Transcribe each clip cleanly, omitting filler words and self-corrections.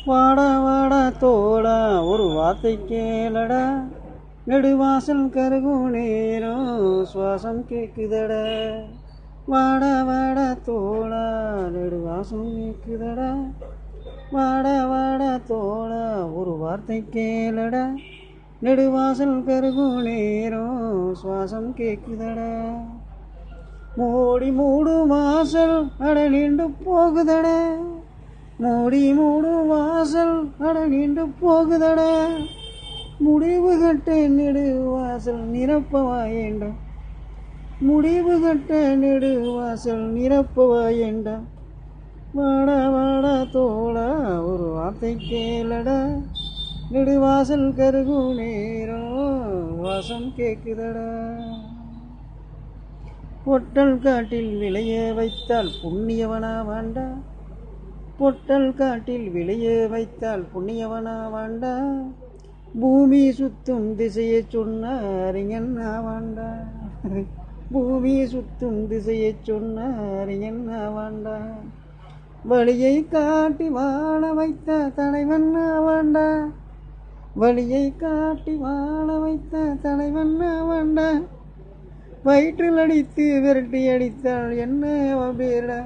வாடா வாடா தோடா ஒரு வார்த்தை கேளடா, நெடுவாசல் கருகும் நேரம் சுவாசம் கேக்குதடா. வாடா வாடா தோடா நெடுவாசல் கேக்குதடா, வாடா வாடா தோடா ஒரு வார்த்தை கேளடா, நெடுவாசல் கருகும் நேரம் சுவாசம் கேக்குதடா. மூடி மூடும் வாசல் அட நீண்டு போகுதடா, மூடி மூடும் வாசல் அட நீண்டு போகுதடா. முடிவு கட்ட நெடு வாசல் நிரப்பவாயேண்டா, முடிவு கட்ட நெடு வாசல் நிரப்பவாயேண்டா. வாடா வாடா தோடா ஒரு வார்த்தை கேளடா, நெடுவாசல் கருகும் நேரம் வாசம் கேக்குதடா. பொட்டல் காட்டில் விளைய வைத்தால் புண்ணியவனா வாண்டா, பொட்டல் காட்டில் விளைய வைத்தால் புண்ணியவனா வாண்டா. பூமி சுத்தும் திசையை சொன்ன அறிஞன் ஆவாண்டா, பூமி சுத்தும் திசையை சொன்ன அறிஞன் ஆவாண்டா. வழியை காட்டி வாழ வைத்த தலைவன் ஆவாண்டா, வழியை காட்டி வாழ வைத்த தலைவன் ஆவாண்டா. வயிற்றில் அடித்து விரட்டி அடித்தாள் என்ன பேரடா,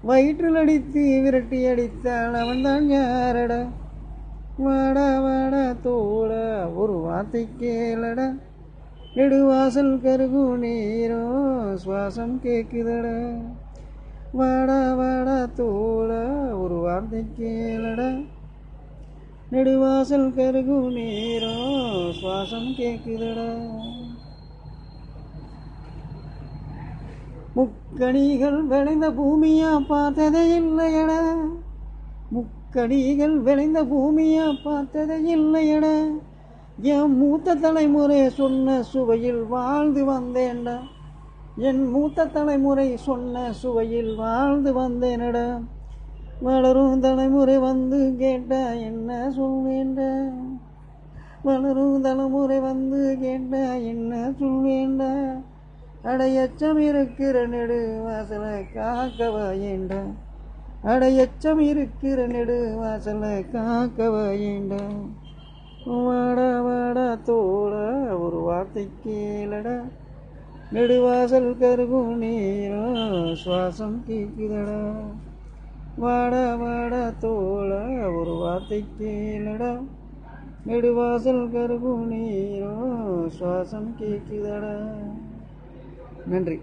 வயிற்றில் அடித்து விரட்டி அடித்தாள் அவன்தான் யாரடா. வாடா வாடா தோடா ஒரு வார்த்தை கேளடா, நெடுவாசல் கருகும் நேரம் சுவாசம் கேக்குதடா. வாடா வாடா தோடா ஒரு வார்த்தை கேளடா, நெடுவாசல் கருகும் நேரம் சுவாசம் கேக்குதடா. முக்கணிகள் விளைந்த பூமியா பார்த்ததே இல்லையடா, முக்கணிகள் விளைந்த பூமியா பார்த்ததே இல்லையடா. என் மூத்த தலைமுறை சொன்ன சுவையில் வாழ்ந்து வந்தேன்டா, என் மூத்த தலைமுறை சொன்ன சுவையில் வாழ்ந்து வந்தேனடா. வளரும் தலைமுறை வந்து கேட்டா என்ன சொல்வேண்டா, வளரும் தலைமுறை வந்து கேட்டா என்ன சொல்வேண்டா. அடையச்சம் இருக்கிற நெடு வாசலை காக்கவாயேண்டா, அடையச்சம் இருக்கிற நெடு வாசலை காக்கவாயேண்டா. வாடா வாடா தோடா ஒரு வார்த்தை கேளடா, நெடுவாசல் கருகும் நேரம் சுவாசம் கேக்குதடா. வாடா வாடா தோடா ஒரு வார்த்தை கேளடா, நெடுவாசல் கருகும் நேரம் சுவாசம் கேக்குதடா. நன்றி.